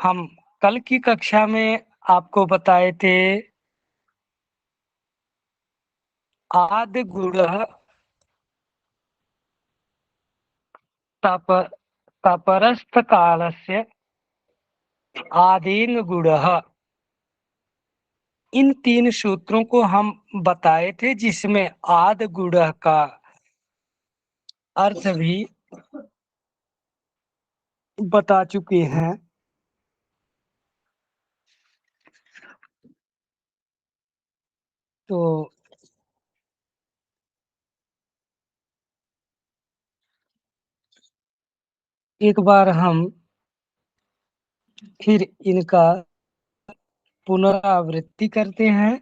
हम कल की कक्षा में आपको बताए थे आदि गुणः तप तपरस्त कालस्य आदीन गुणः। इन 3 सूत्रों को हम बताए थे, जिसमें आदि गुणः का अर्थ भी बता चुके हैं। तो एक बार हम फिर इनका पुनरावृत्ति करते हैं।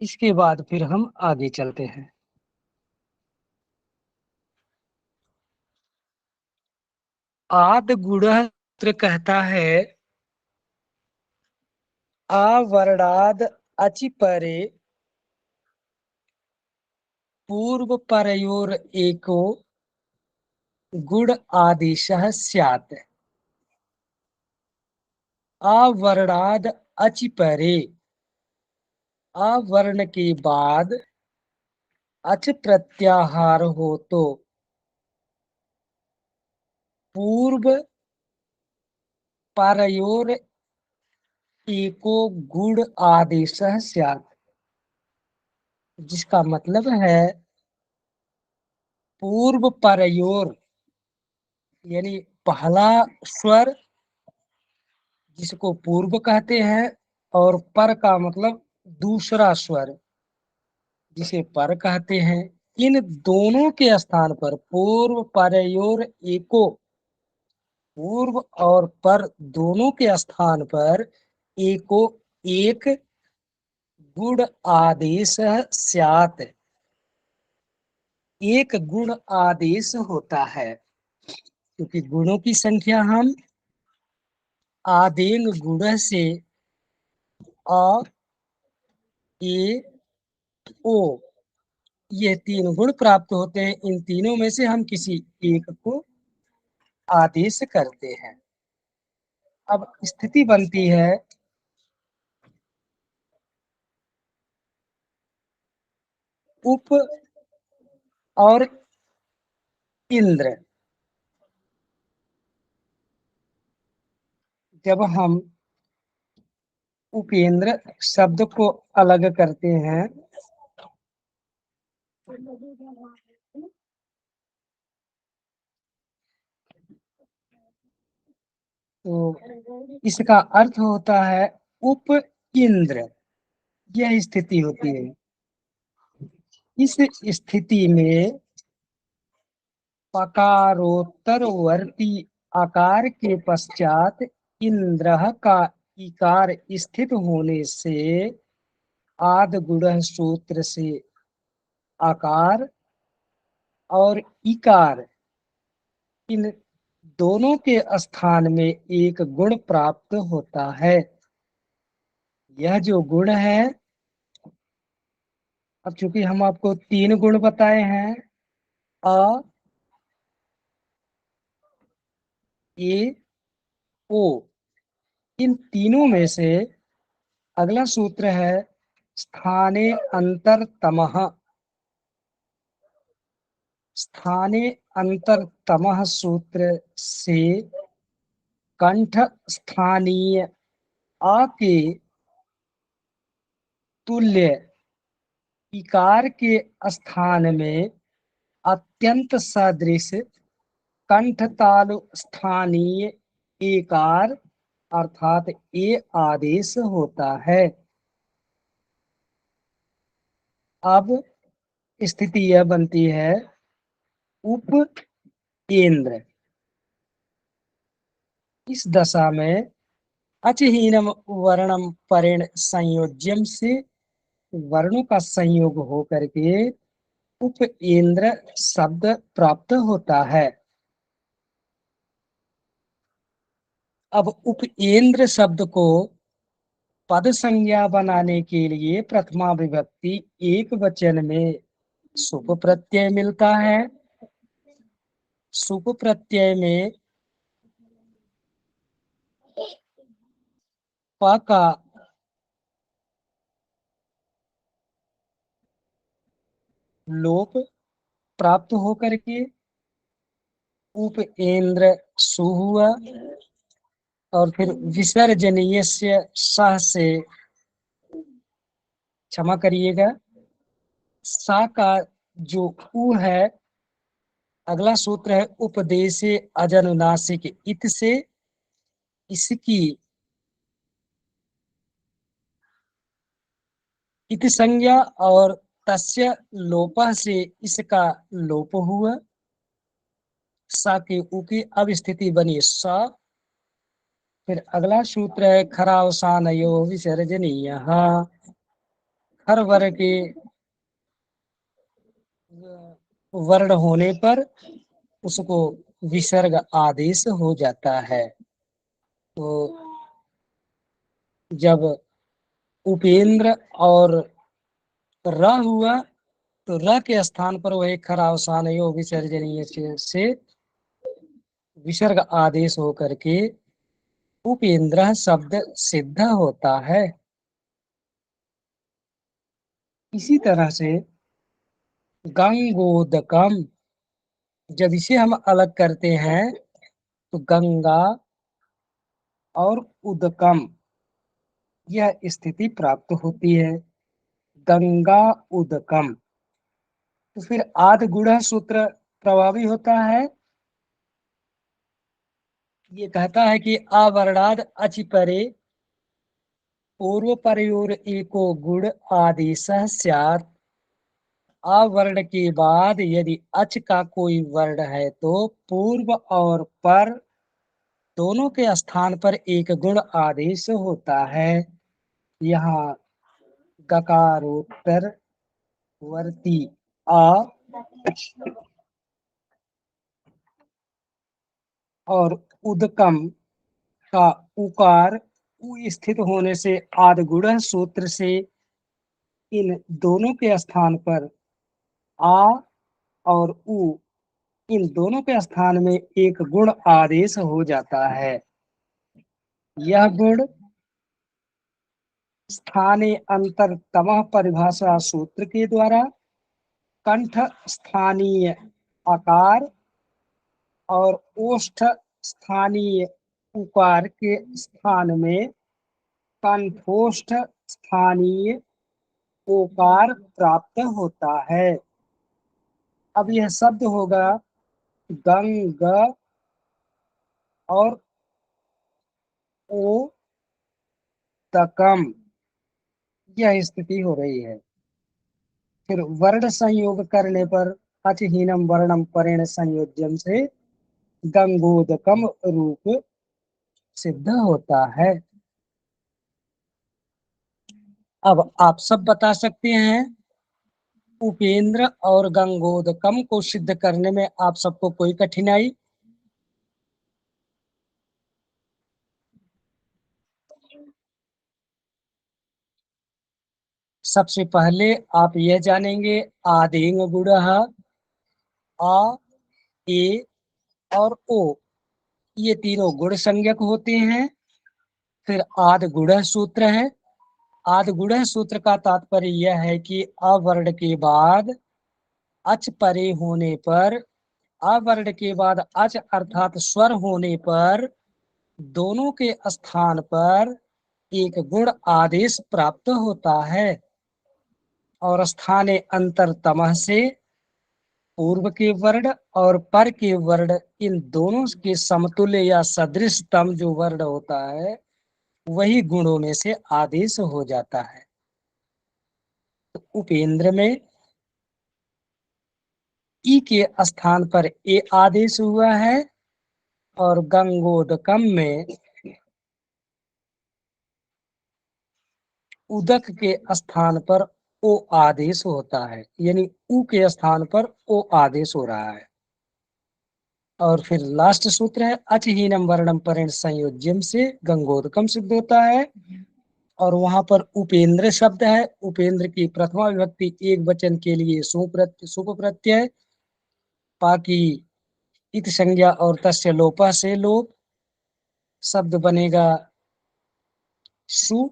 इसके बाद फिर हम आगे चलते हैं। आदि गुणः सूत्र कहता है अवर्णाद अचि परे पूर्व परयोर एको गुण आदेशः स्यात्। अवर्णाद अचि परे, अवर्ण के बाद अच प्रत्याहार हो तो पूर्व परयोर एको गुण आदेशः स्यात्। जिसका मतलब है पूर्व परयोर यानी पहला स्वर जिसको पूर्व कहते हैं, और पर का मतलब दूसरा स्वर जिसे पर कहते हैं। इन दोनों के स्थान पर पूर्व परयोर एको, पूर्व और पर दोनों के स्थान पर एको एक गुण आदेश स्यात्, एक गुण आदेश होता है। क्योंकि गुणों की संख्या हम आदेन गुण से अ ए ओ ये 3 गुण प्राप्त होते हैं। इन तीनों में से हम किसी एक को आदेश करते हैं। अब स्थिति बनती है उप और इंद्र। जब हम उपेंद्र शब्द को अलग करते हैं तो इसका अर्थ होता है उप इंद्र। यह स्थिति होती है। इस स्थिति में पकारोत्तरवर्ती आकार के पश्चात इंद्र का इकार स्थित होने से आद गुण सूत्र से आकार और इकार इन दोनों के स्थान में एक गुण प्राप्त होता है। यह जो गुण है, अब चूंकि हम आपको 3 गुण बताए हैं, अ ए ओ, इन तीनों में से अगला सूत्र है स्थाने अंतरतमः। स्थाने अंतरतमः सूत्र से कंठ स्थानीय अ के तुल्य इकार के स्थान में अत्यंत सदृश कंठ तालु स्थानीय एकार अर्थात ए आदेश होता है। अब स्थिति यह बनती है उप इंद्र। इस दशा में अचहीनम वर्णम परेण संयोज्यम से वर्णों का संयोग हो करके उप इंद्र शब्द प्राप्त होता है। अब उप इंद्र शब्द को पद संज्ञा बनाने के लिए प्रथमा विभक्ति एक वचन में सुप प्रत्यय मिलता है। सुप प्रत्यय में प का लोप प्राप्त होकर के उपेंद्र सु हुआ, और फिर विसर्जनीय से सह से, क्षमा करिएगा, सा का जो उ है, अगला सूत्र है उपदेशे अजनुनासिक इत से, इसकी इत संज्ञा और तस्य लोपः से इसका लोप हुआ, सा के उ की अब स्थिति बनी सा। फिर अगला सूत्र है खरावसानयो विसर्जनीय, हर वर्ग के वर्ण होने पर उसको विसर्ग आदेश हो जाता है। तो जब उपेंद्र और र हुआ तो र के स्थान पर वही खरावसानयो विसर्जनीय से विसर्ग आदेश होकर के उपेंद्र शब्द सिद्ध होता है। इसी तरह से गंगोदकम, जब इसे हम अलग करते हैं तो गंगा और उदकम यह स्थिति प्राप्त होती है, गंगा उदकम। तो फिर आद गुण सूत्र प्रभावी होता है। ये कहता है कि अवर्णाद अचि परे पूर्व परयोर एको गुण आदेश स्यात्। अवर्ण के बाद यदि अच का कोई वर्ण है तो पूर्व और पर दोनों के स्थान पर एक गुण आदेश होता है। यहाँ गकारोत्तर वर्ती आ और उदकम का उकार उ स्थित होने से आदगुण सूत्र से इन दोनों के स्थान पर आ और उ, इन दोनों के स्थान में एक गुण आदेश हो जाता है। यह गुण स्थाने अंतर तमह परिभाषा सूत्र के द्वारा कंठ स्थानीय आकार और ओष्ठ स्थानीय उकार के स्थान में कंठोष्ठ स्थानीय ओकार प्राप्त होता है। अब यह शब्द होगा गंग और ओ तकम, यह स्थिति हो रही है। फिर वर्ण संयोग करने पर अचहीनम वर्णम परेण संयोज्यम से गंगोदकम रूप सिद्ध होता है। अब आप सब बता सकते हैं उपेंद्र और गंगोदकम को सिद्ध करने में आप सबको कोई कठिनाई? सबसे पहले आप यह जानेंगे आदेंग गुण आ, ए और ओ, ये तीनों गुण संज्ञक होते हैं। फिर आद गुण सूत्र है। आद गुण सूत्र का तात्पर्य यह है कि अवर्ण के बाद अच परे होने पर, अवर्ण के बाद अच अर्थात स्वर होने पर दोनों के स्थान पर एक गुण आदेश प्राप्त होता है, और स्थाने अंतरतमः से पूर्व के वर्ण और पर के वर्ण, इन दोनों के समतुल्य या सदृशतम जो वर्ण होता है वही गुणों में से आदेश हो जाता है। तो उपेंद्र में ई के स्थान पर ए आदेश हुआ है, और गंगोदकम में उदक के स्थान पर ओ आदेश होता है, यानी उ के स्थान पर ओ आदेश हो रहा है। और फिर लास्ट सूत्र है अचहीनम वर्णम परेण संयोज्यम से गंगोदकम सिद्ध होता है। और वहां पर उपेंद्र शब्द है, उपेंद्र की प्रथमा विभक्ति एक वचन के लिए सुप प्रत्यय, बाकी इत संज्ञा और तस्य लोपः से लोप, शब्द बनेगा सु।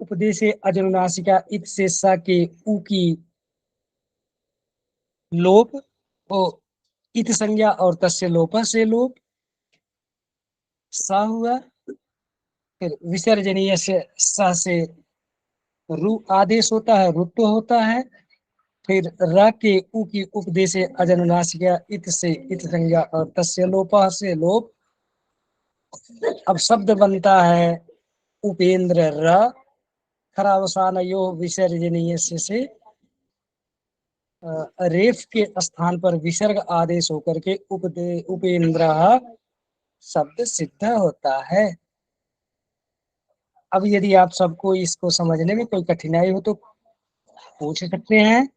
उपदेशे अजनुनासिका इत से स के उ की लोप, ओ इत संज्ञा और तस्य लोपः से लोप, सा हुआ। फिर विसर्जनीय से स से रु आदेश होता है, रुत्व होता है। फिर र के उ की उपदेश अजनुनासिका इत से इत संज्ञा और तस्य लोपः से लोप। अब शब्द बनता है उपेंद्र र, खरावसान यो विसर्जनीय से रेफ के स्थान पर विसर्ग आदेश होकर के उपेंद्र शब्द सिद्ध होता है। अब यदि आप सबको इसको समझने में कोई कठिनाई हो तो पूछ सकते हैं।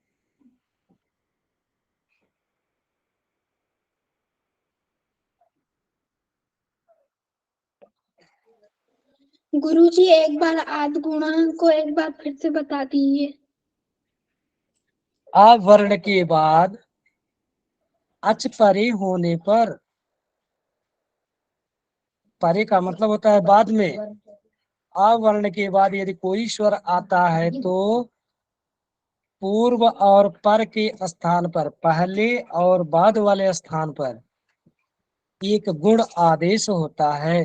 गुरुजी एक बार आद गुणक को एक बार फिर से बता दीजिए। आ वर्ण के बाद अच परे होने पर, परे का मतलब होता है बाद में, आ वर्ण के बाद यदि कोई स्वर आता है तो पूर्व और पर के स्थान पर, पहले और बाद वाले स्थान पर एक गुण आदेश होता है।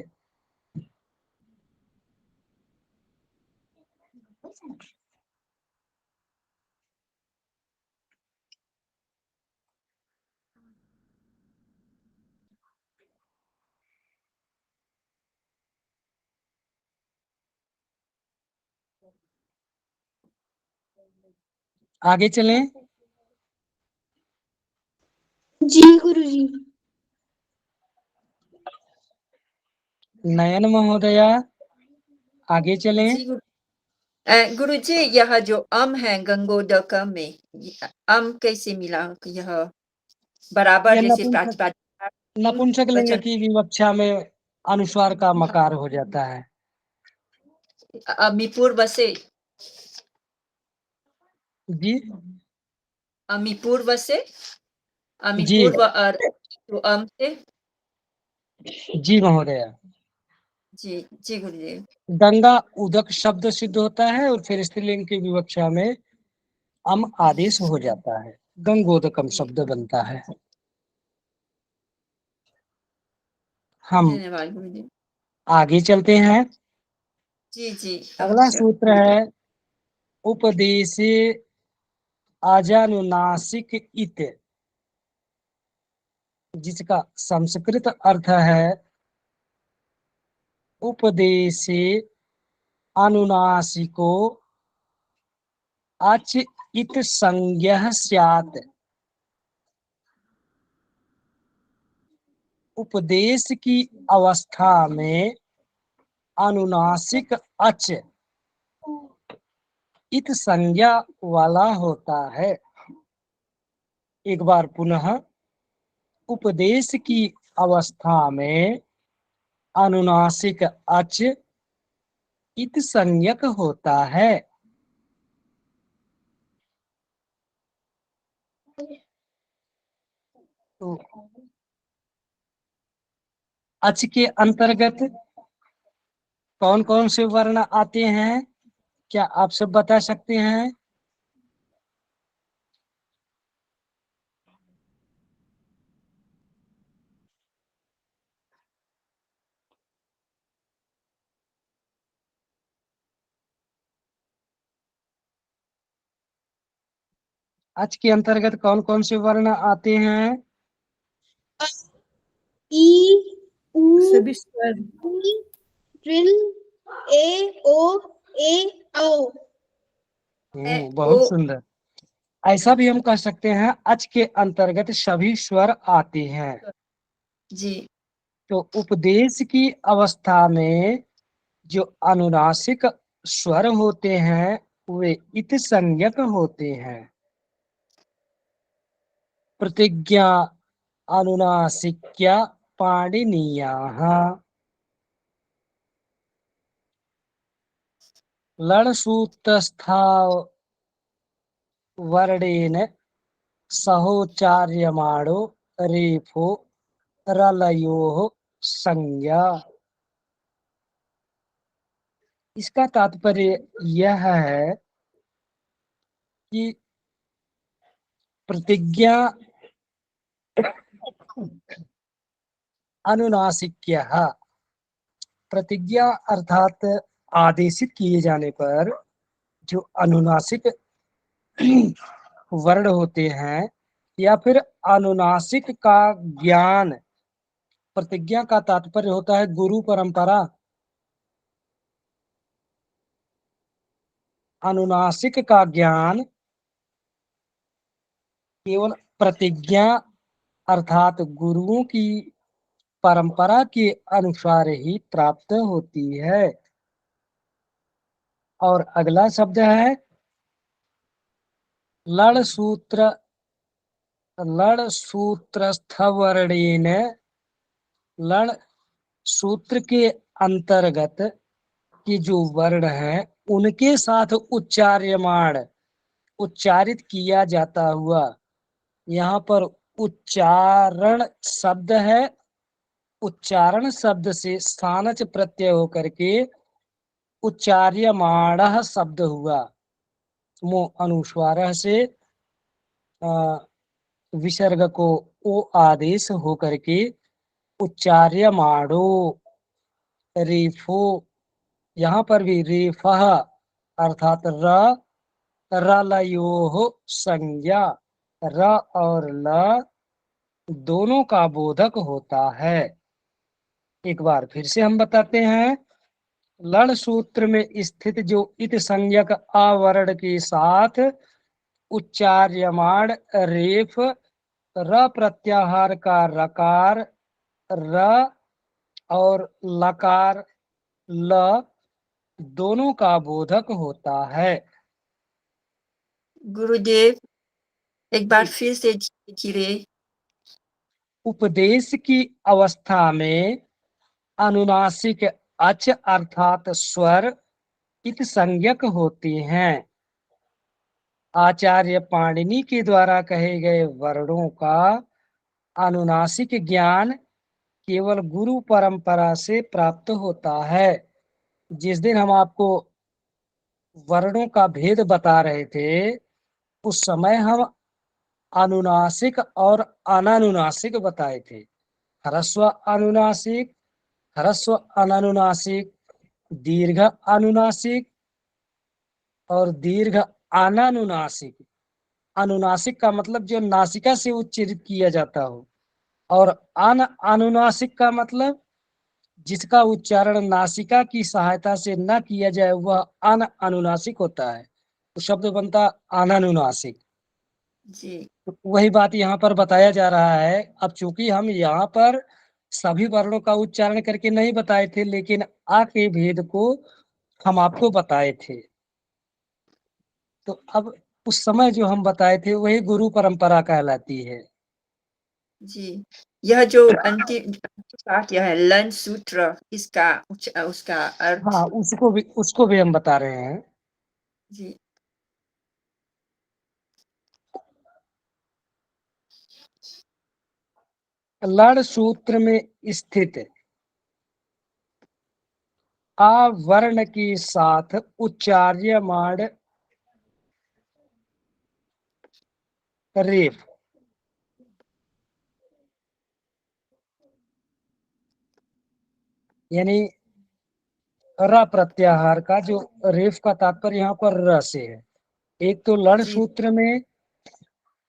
आगे चलें। जी गुरुजी। नयन महोदया आगे चलें। जी गुरुजी, यह जो अम है गंगोदक में, अम कैसे मिला? यह बराबर यह जैसे प्रातिपदिक नपुंसक लिंग वचन की विवक्षा में अनुस्वार का मकार हो जाता है। अमी पूर्व से, जी अमी पूर्व से, अमी जी पूर्व और तो अम से। जी महोदया। जी जी गुरुजी। गंगा उदक शब्द सिद्ध होता है और फिर स्त्रीलिंग की विवक्षा में अम आदेश हो जाता है, गंगोदकम शब्द बनता है। हम धन्यवाद गुरुजी। आगे चलते हैं। जी जी। अगला सूत्र है उपदेशे आजानुनासिक इत, जिसका संस्कृत अर्थ है उपदेशे अनुनासिको अच इत संज्ञः स्यात्। उपदेश की अवस्था में अनुनासिक अच इत संज्ञा वाला होता है। एक बार पुनः, उपदेश की अवस्था में अनुनासिक अच इत संज्ञक होता है। तो अच के अंतर्गत कौन कौन से वर्ण आते हैं, क्या आप सब बता सकते हैं? अच के अंतर्गत कौन कौन से वर्ण आते हैं? ई, उ, सभी स्वर। ई, ऋ, ए, ओ, ए, औ। बहुत सुंदर। ऐसा भी हम कह सकते हैं अच के अंतर्गत सभी स्वर आते हैं। जी। तो उपदेश की अवस्था में जो अनुनासिक स्वर होते हैं वे इत संज्ञक होते हैं। प्रतिज्ञा अनुनासिक्या पाणिनीयाः। लण सूत्रस्था वर्णेन सहोच्चार्यमाणो रेफो रलयोः संज्ञा। इसका तात्पर्य यह है कि प्रतिज्ञा अनुनासिक्यः, प्रतिज्ञा अर्थात आदेशित किए जाने पर जो अनुनासिक वर्ण होते हैं या फिर अनुनासिक का ज्ञान। प्रतिज्ञा का तात्पर्य होता है गुरु परंपरा। अनुनासिक का ज्ञान केवल प्रतिज्ञा अर्थात गुरुओं की परंपरा के अनुसार ही प्राप्त होती है। और अगला शब्द है लड़ सूत्र, लड़ सूत्रस्थवर्णेन, लड़ सूत्र के अंतर्गत के जो वर्ण हैं उनके साथ उच्चार्यमाण, उच्चारित किया जाता हुआ। यहाँ पर उच्चारण शब्द है, उच्चारण शब्द से स्थानच प्रत्यय होकर के उच्चार्यमाणः शब्द हुआ। मो अनुस्वारः से विसर्ग को ओ आदेश होकर के उच्चार्यमाणो, रेफो। यहाँ पर भी रेफः अर्थात रलयोः संज्ञा, र और ल दोनों का बोधक होता है। एक बार फिर से हम बताते हैं, लड़ सूत्र में स्थित जो इत संज्ञक आवरण के साथ उच्चार्यमाण रेफ र प्रत्याहार का रकार र और लकार ल दोनों का बोधक होता है। गुरुदेव एक बार फिर से कीजिए। उपदेश की अवस्था में अनुनासिक अच अर्थात स्वर इत संज्ञक होते हैं। आचार्य पाणिनि के द्वारा कहे गए वर्णों का अनुनासिक ज्ञान केवल गुरु परंपरा से प्राप्त होता है। जिस दिन हम आपको वर्णों का भेद बता रहे थे उस समय हम अनुनासिक और अनानुनासिक बताए थे। ह्रस्व अनुनासिक, ह्रस्व अनानुनासिक, दीर्घ अनुनासिक और दीर्घ अनानुनासिक। अनुनासिक का मतलब जो नासिका से उच्चारित किया जाता हो, और अनुनासिक का मतलब जिसका उच्चारण नासिका की सहायता से न किया जाए वह अनुनासिक होता है। तो शब्द बनता अनानुनासिक। जी तो वही बात यहाँ पर बताया जा रहा है। अब चूंकि हम यहाँ पर सभी वर्णों का उच्चारण करके नहीं बताए थे, लेकिन आ के भेद को हम आपको बताए थे। तो अब उस समय जो हम बताए थे वही गुरु परंपरा कहलाती है। जी, यह जो अंतिम पाठ यह है लन सूत्र, इसका उसका अर्थ। हाँ, उसको भी हम बता रहे हैं। जी लड़ सूत्र में स्थित आ वर्ण के साथ उच्चार्यमाण रेफ, यानी र प्रत्याहार का जो रेफ का तात्पर्य यहाँ पर र से है। एक तो लड़ जी सूत्र में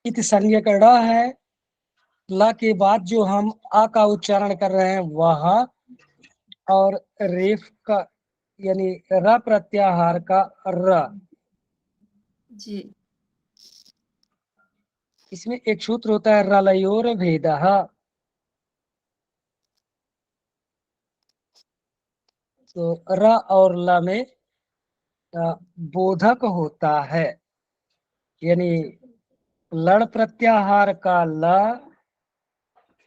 इत संज्ञक ड़ है, ल के बाद जो हम आ का उच्चारण कर रहे हैं वह, और रेफ का यानी र प्रत्याहार का र। जी इसमें एक सूत्र होता है रलयोर भेदः। तो र और ल में बोधक होता है, यानी लड़ प्रत्याहार का ल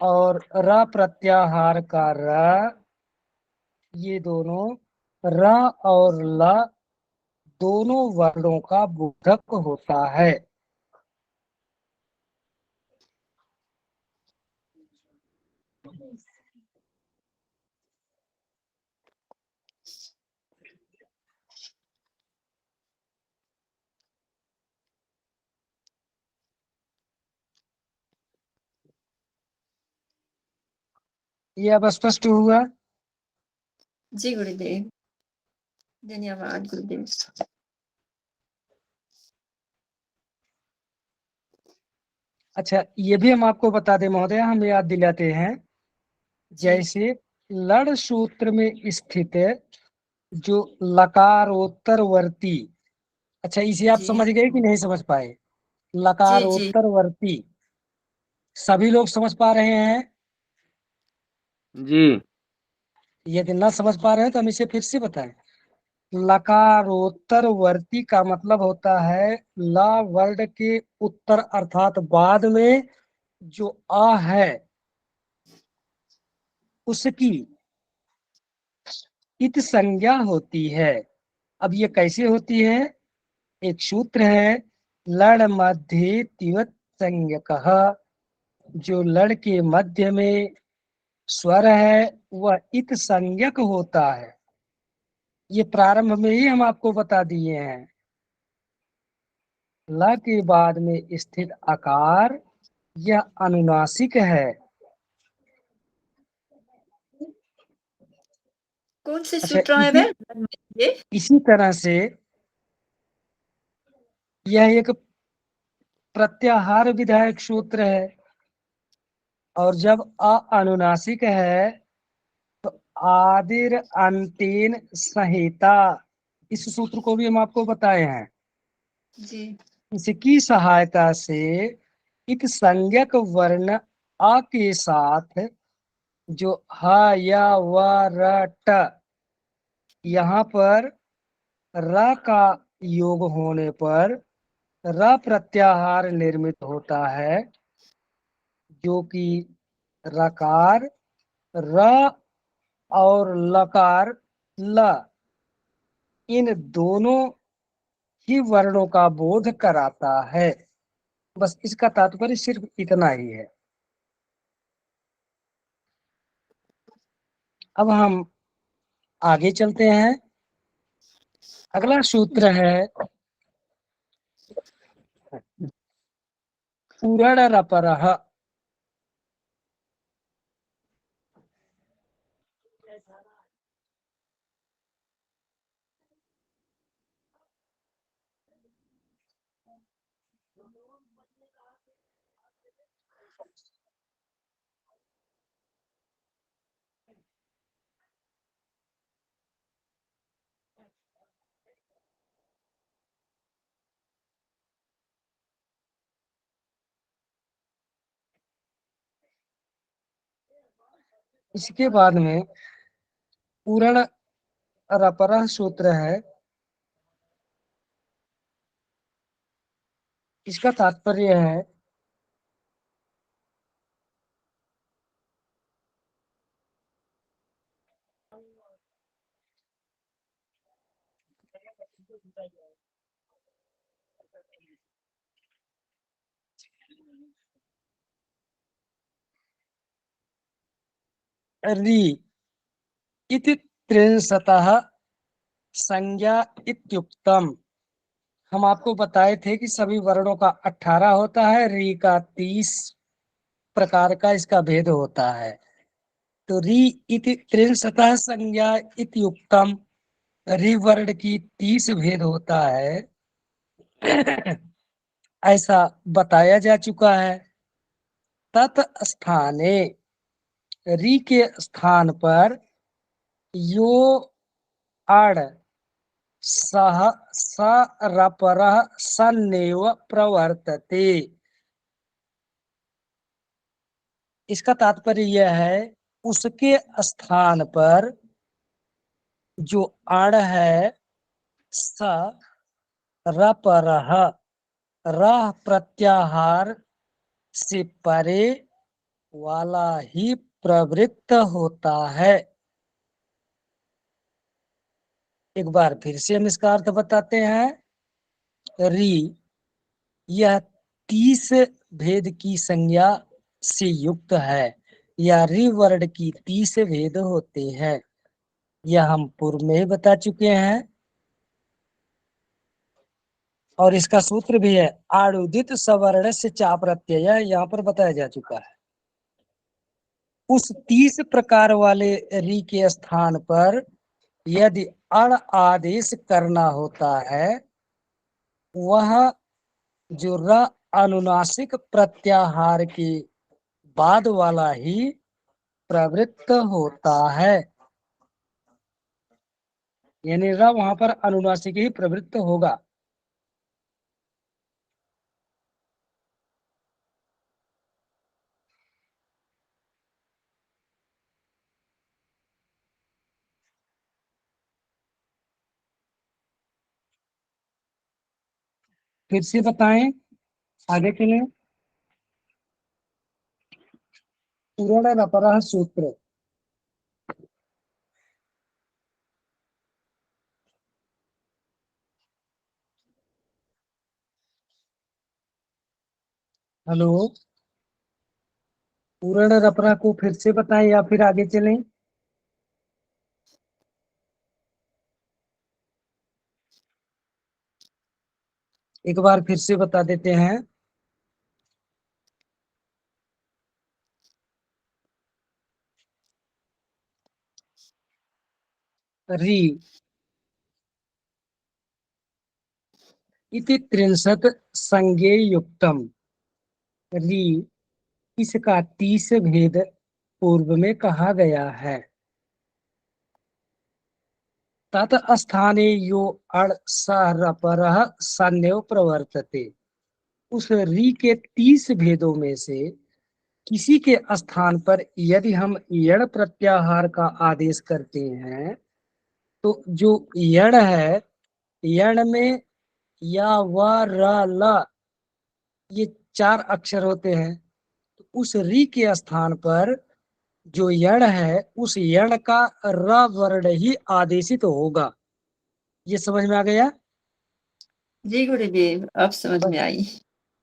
और र प्रत्याहार का र, ये दोनों र और ल दोनों वर्णों का बोधक होता है। ये अब स्पष्ट हुआ? जी गुरुदेव, धन्यवाद गुरुदेव। अच्छा, ये भी हम आपको बता दें महोदय, हम याद दिलाते हैं, जी जैसे लड़ सूत्र में स्थित जो लकारोत्तरवर्ती, अच्छा इसे आप जी समझ गए कि नहीं समझ पाए? जी जी लकारोत्तरवर्ती सभी लोग समझ पा रहे हैं? जी यदि न समझ पा रहे हैं तो हम इसे फिर से बताएं। लकारोत्तरवर्ती का मतलब होता है ला वर्ड के उत्तर अर्थात बाद में जो आ है उसकी इत संज्ञा होती है। अब ये कैसे होती है? एक सूत्र है, लड़ मध्य तिवत संज्ञकः, जो लड़ के मध्य में स्वर है वह इत संज्ञक होता है। ये प्रारंभ में ही हम आपको बता दिए हैं। ल के बाद में स्थित आकार यह अनुनासिक है। कौन से अच्छा, सूत्र है वे? ये इसी तरह से यह एक प्रत्याहार विधायक सूत्र है, और जब अनुनासिक है तो आदिर अंतेन संहिता, इस सूत्र को भी हम आपको बताए हैं। जी इसकी सहायता से एक संज्ञक वर्ण आ के साथ जो ह या व र ट, यहाँ पर र का योग होने पर र प्रत्याहार निर्मित होता है, जो कि रकार र और लकार ल, इन दोनों ही वर्णों का बोध कराता है। बस इसका तात्पर्य सिर्फ इतना ही है। अब हम आगे चलते हैं। अगला सूत्र है पूरणरपरः। इसके बाद में पूर्ण रपरः सूत्र है। इसका तात्पर्य है रि इति त्रिंशतः संज्ञा इत्युक्तम। हम आपको बताए थे कि सभी वर्णों का 18 होता है, री का 30 प्रकार का इसका भेद होता है। तो री इति त्रिंशतः संज्ञा इत्युक्तम, री वर्ण की 30 भेद होता है, ऐसा बताया जा चुका है। तत् स्थाने, री के स्थान पर यो अड़ सह स रपरः सन्नेव प्रवर्तते। इसका तात्पर्य यह है उसके स्थान पर जो अण है स रपरः, रह प्रत्याहार से परे वाला ही प्रवृत्त होता है। एक बार फिर से हम इसका अर्थ बताते हैं। री यह 30 भेद की संज्ञा से युक्त है। या री वर्ण की 30 भेद होते हैं। यह हम पूर्व में ही बता चुके हैं और इसका सूत्र भी है आड़ुदित सवर्ण से चा प्रत्यय, यहाँ पर बताया जा चुका है। उस 30 प्रकार वाले री के स्थान पर यदि अण आदेश करना होता है, वह जो र अनुनासिक प्रत्याहार के बाद वाला ही प्रवृत्त होता है, यानी र वहां पर अनुनासिक ही प्रवृत्त होगा। फिर से बताएं, आगे चलें। पूर्ण रपरः सूत्र। हेलो, पूर्ण रपरः को फिर से बताएं या फिर आगे चलें। एक बार फिर से बता देते हैं। री इति 63 संज्ञे युक्तम। री इसका 30 भेद पूर्व में कहा गया है। तत् स्थाने यो अण सरपरः सन्न्यो प्रवर्तते। उस री के 30 भेदों में से किसी के स्थान पर यदि हम यण प्रत्याहार का आदेश करते हैं, तो जो यण है, यण में या व र ल ये 4 अक्षर होते हैं। तो उस री के स्थान पर जो यण है, उस यण का र वर्ण ही आदेशित होगा। ये समझ में आ गया? जी गुरुदेव, अब समझ में आई।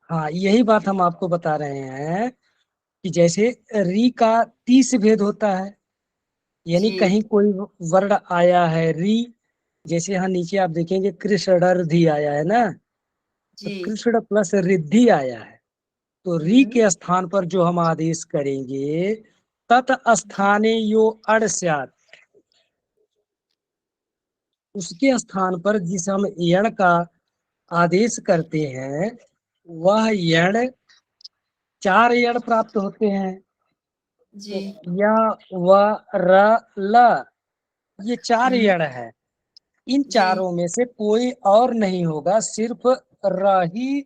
हाँ, यही बात हम आपको बता रहे हैं कि जैसे री का 30 भेद होता है, यानी जी कहीं कोई वर्ण आया है री, जैसे यहाँ नीचे आप देखेंगे कृष्णर्धि आया है ना, तो जी। कृष्ण प्लस रिद्धि आया है। तो री के स्थान पर जो हम आदेश करेंगे, तत् स्थाने यो अण स्यात्, उसके स्थान पर जिस हम यण का आदेश करते हैं, वह यण 4 यण प्राप्त होते हैं। जी तो या व र ल ये 4 यण है। इन जी चारों में से कोई और नहीं होगा, सिर्फ र ही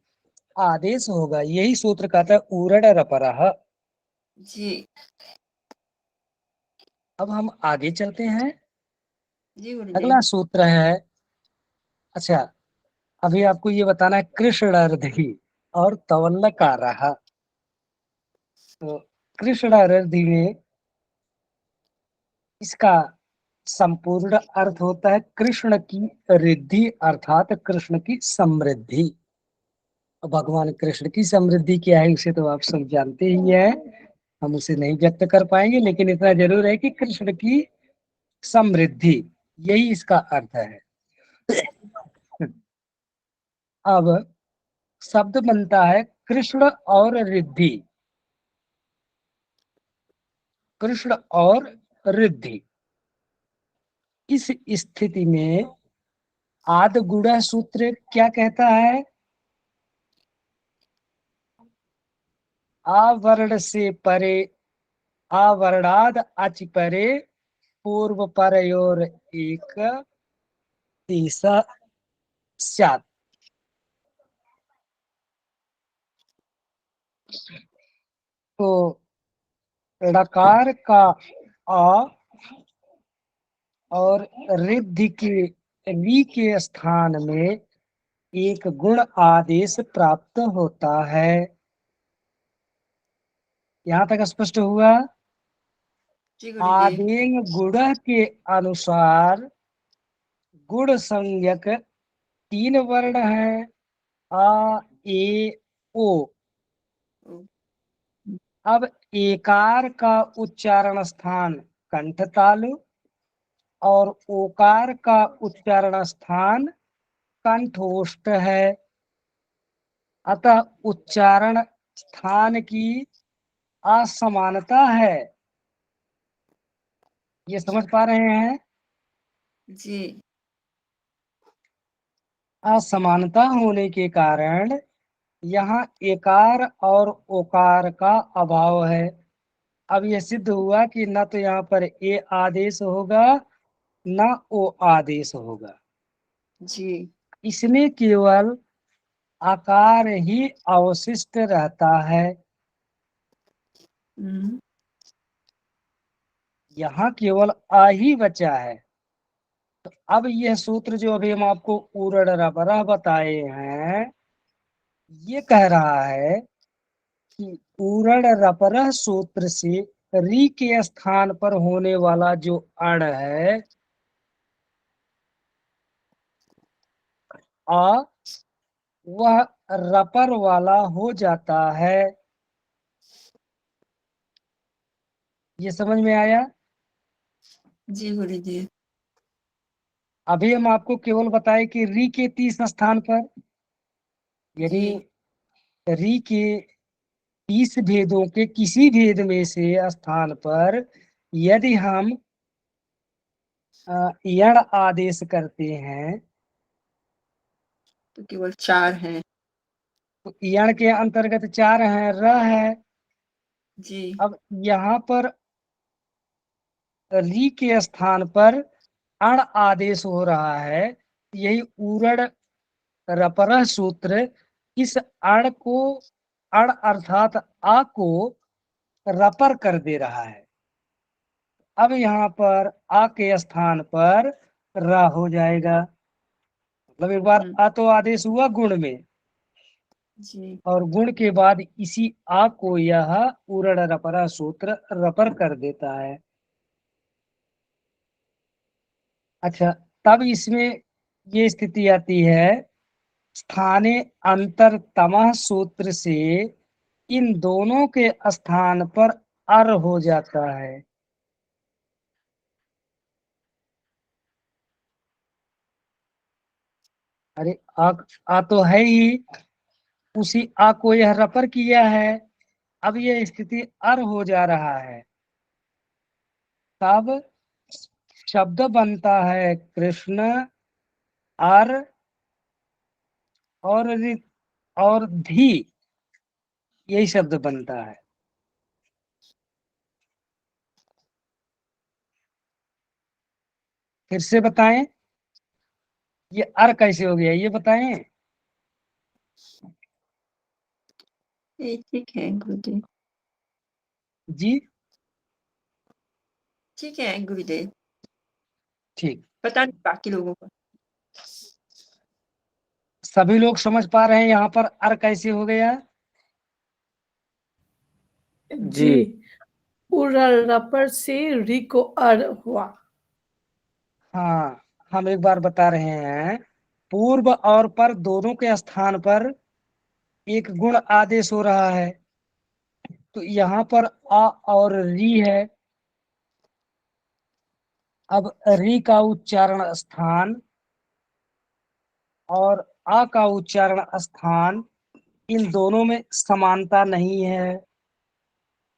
आदेश होगा। यही सूत्र कहता है उरण रपरः। जी अब हम आगे चलते हैं। जी अगला गुरुदेव। सूत्र है, अच्छा अभी आपको ये बताना है कृष्णर्धि और तवल्लकारः। तो कृष्णर्धि में इसका संपूर्ण अर्थ होता है कृष्ण की रिद्धि, अर्थात कृष्ण की समृद्धि। भगवान कृष्ण की समृद्धि क्या है उसे तो आप सब जानते ही है, हम उसे नहीं व्यक्त कर पाएंगे, लेकिन इतना जरूर है कि कृष्ण की समृद्धि, यही इसका अर्थ है। अब शब्द बनता है कृष्ण और रिद्धि। कृष्ण और रिद्धि, इस स्थिति में आद गुड़ा सूत्र क्या कहता है? आवर्ण से परे, आवरणाद अच परे, पूर्व परयोर एक तीसा स्यात्। तो ड़कार का आ और रिद्धि के री के स्थान में एक गुण आदेश प्राप्त होता है। यहाँ तक स्पष्ट हुआ? जी गुरुदेव। आदेंग गुण के अनुसार गुण संज्ञक 3 वर्ण है, आ ए ओ। ओ, अब एकार का उच्चारण स्थान कंठ तालु और ओकार का उच्चारण स्थान कंठोष्ठ है। अतः उच्चारण स्थान की असमानता है। ये समझ पा रहे हैं? जी। असमानता होने के कारण यहाँ एकार और ओकार का अभाव है। अब यह सिद्ध हुआ कि न तो यहाँ पर ए आदेश होगा न ओ आदेश होगा। जी। इसमें केवल आकार ही अवशिष्ट रहता है। हम्म, यहाँ केवल आ ही बचा है। तो अब यह सूत्र जो अभी हम आपको उरड़ रबरह बताए हैं, ये कह रहा है कि उरड़ रपरह सूत्र से री के स्थान पर होने वाला जो अण है आ, वह रपर वाला हो जाता है। ये समझ में आया? जी गुरुजी। अभी हम आपको केवल बताए कि री के 30 स्थान पर, यानी जी। री के 30 भेदों के किसी भेद में से स्थान पर यदि हम यण आदेश करते हैं तो केवल 4 हैं। तो यण के अंतर्गत 4 हैं, र है। जी। अब यहाँ पर री के स्थान पर अण आदेश हो रहा है। यही उरड़ रपरह सूत्र इस अण को, अण अर्थात आ को रपर कर दे रहा है। अब यहाँ पर आ के स्थान पर र हो जाएगा। मतलब एक बार आ तो आदेश हुआ गुण में, जी। और गुण के बाद इसी आ को यह उरड़ रपरा सूत्र रपर कर देता है। अच्छा, तब इसमें ये स्थिति आती है, स्थाने अंतरतमः सूत्र से इन दोनों के स्थान पर अर हो जाता है। अरे आ तो है ही, उसी आ को यह रपर किया है। अब यह स्थिति अर हो जा रहा है। तब शब्द बनता है कृष्ण अर और और धी, यही शब्द बनता है। फिर से बताएं, ये अर कैसे हो गया, ये बताएं। ये ठीक है गुरुदेव। जी ठीक है गुरुदेव। ठीक। पता नहीं बाकी लोगों को। सभी लोग समझ पा रहे हैं यहाँ पर अर कैसे हो गया? जी। उरल रपर से री को अर हुआ। हाँ, हम एक बार बता रहे हैं, पूर्व और पर दोनों के स्थान पर एक गुण आदेश हो रहा है। तो यहाँ पर आ और री है। अब री का उच्चारण स्थान और आ का उच्चारण स्थान, इन दोनों में समानता नहीं है।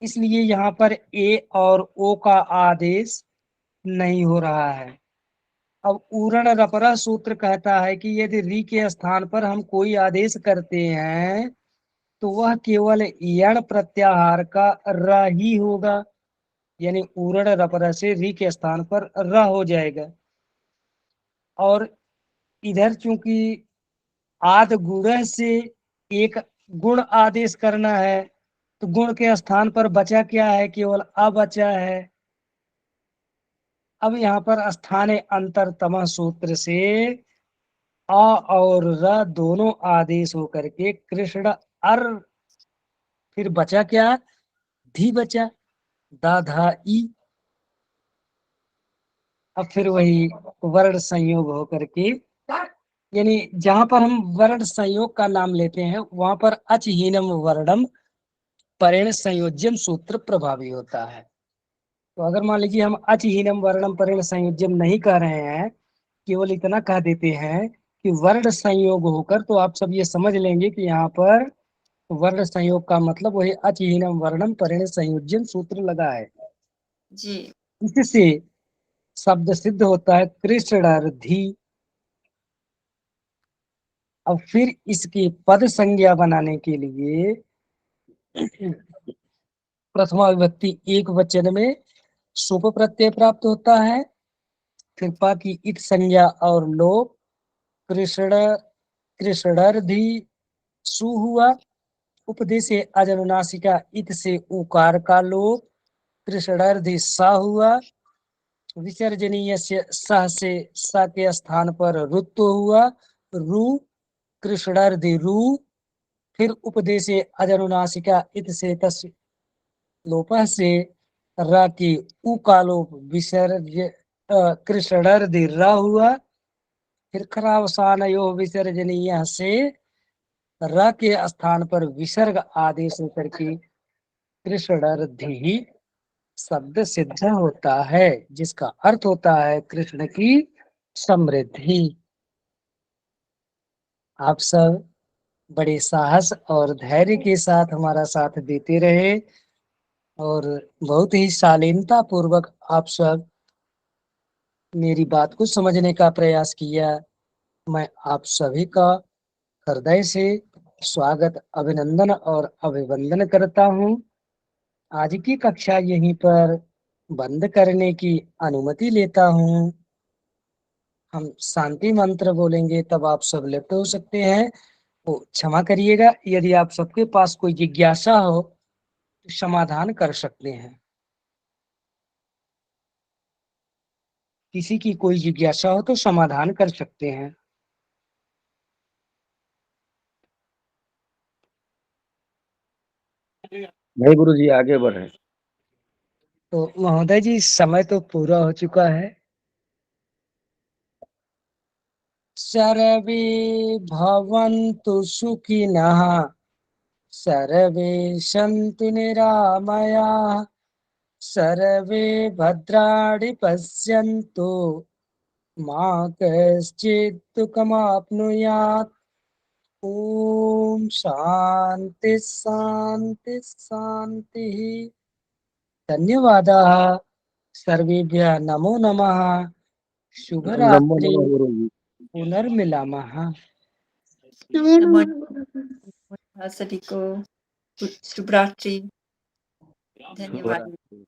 इसलिए यहाँ पर ए और ओ का आदेश नहीं हो रहा है। अब उरण रपरा सूत्र कहता है कि यदि री के स्थान पर हम कोई आदेश करते हैं तो वह केवल यण प्रत्याहार का र ही होगा। यानी उरण रपरा से री के स्थान पर र हो जाएगा। और इधर चूंकि आद गुण से एक गुण आदेश करना है, तो गुण के स्थान पर बचा क्या है? केवल अ बचा है। अब यहाँ पर स्थाने अंतरतम सूत्र से आ और र दोनों आदेश होकर के कृष्ण अर, फिर बचा क्या? धी बचा, दा धा ई। अब फिर वही वर्ण संयोग होकर के, यानी जहां पर हम वर्ण संयोग का नाम लेते हैं वहां पर अचहीनम वर्णम परेण संयोज्यम सूत्र प्रभावी होता है। तो अगर मान लीजिए हम अचहीनम वर्णम परेण संयोज्यम नहीं कह रहे हैं, केवल इतना कह देते हैं कि वर्ण संयोग होकर, तो आप सब ये समझ लेंगे कि यहाँ पर वर्ण संयोग का मतलब वही अचहीनम वर्णम परेण संयोज्यम सूत्र लगा है। जी। इससे शब्द सिद्ध होता है कृष्णार्थी। अब फिर इसकी पद संज्ञा बनाने के लिए प्रथमा विभक्ति एक वचन में सुप प्रत्यय प्राप्त होता है। फिर पा की इत संज्ञा और लोप, कृष्ण कृष्णार्थी सु हुआ। उपदेश अजनुनासिका इत से उकार का लोप, कृष्णार्थी सा हुआ। विसर्जनीय से सह से सा के स्थान पर रुत्व हुआ, रू कृष्णार्थी रू। फिर उपदेश अजनुनासिका इत से तस् लोप से र की उ का लोप, विसर्ज कृष्णार्थी र हुआ। फिर खरावसान यो विसर्जनीय से र के स्थान पर विसर्ग आदेश होकर के कृष्णार्थी शब्द सिद्ध होता है, जिसका अर्थ होता है कृष्ण की समृद्धि। आप सब बड़े साहस और धैर्य के साथ हमारा साथ देते रहे और बहुत ही शालीनता पूर्वक आप सब मेरी बात को समझने का प्रयास किया। मैं आप सभी का हृदय से स्वागत, अभिनंदन और अभिवंदन करता हूँ। आज की कक्षा यहीं पर बंद करने की अनुमति लेता हूँ। हम शांति मंत्र बोलेंगे तब आप सब लिप्त हो सकते हैं। तो क्षमा करिएगा, यदि आप सबके पास कोई जिज्ञासा हो तो समाधान कर सकते हैं। किसी की कोई जिज्ञासा हो तो समाधान कर सकते हैं। नहीं गुरु जी, आगे बढ़े। तो महोदय जी, समय तो पूरा हो चुका है। सर्वे भवन्तु सुखिनः, सर्वे सन्तु निरामयाः, सर्वे भद्राणि पश्यन्तु, मा कश्चित् दुःखमाप्नुयात्। ओम शांति शांति शांतिः। धन्यवादाः। सर्वेभ्यः नमो नमः। नमो शुभरात्रि। नमः गुरु जी। पुनर्मिलामः। नमो नमो नमः। नमः सभी को। शुभ रात्रि। धन्यवाद। शुभरात्रि।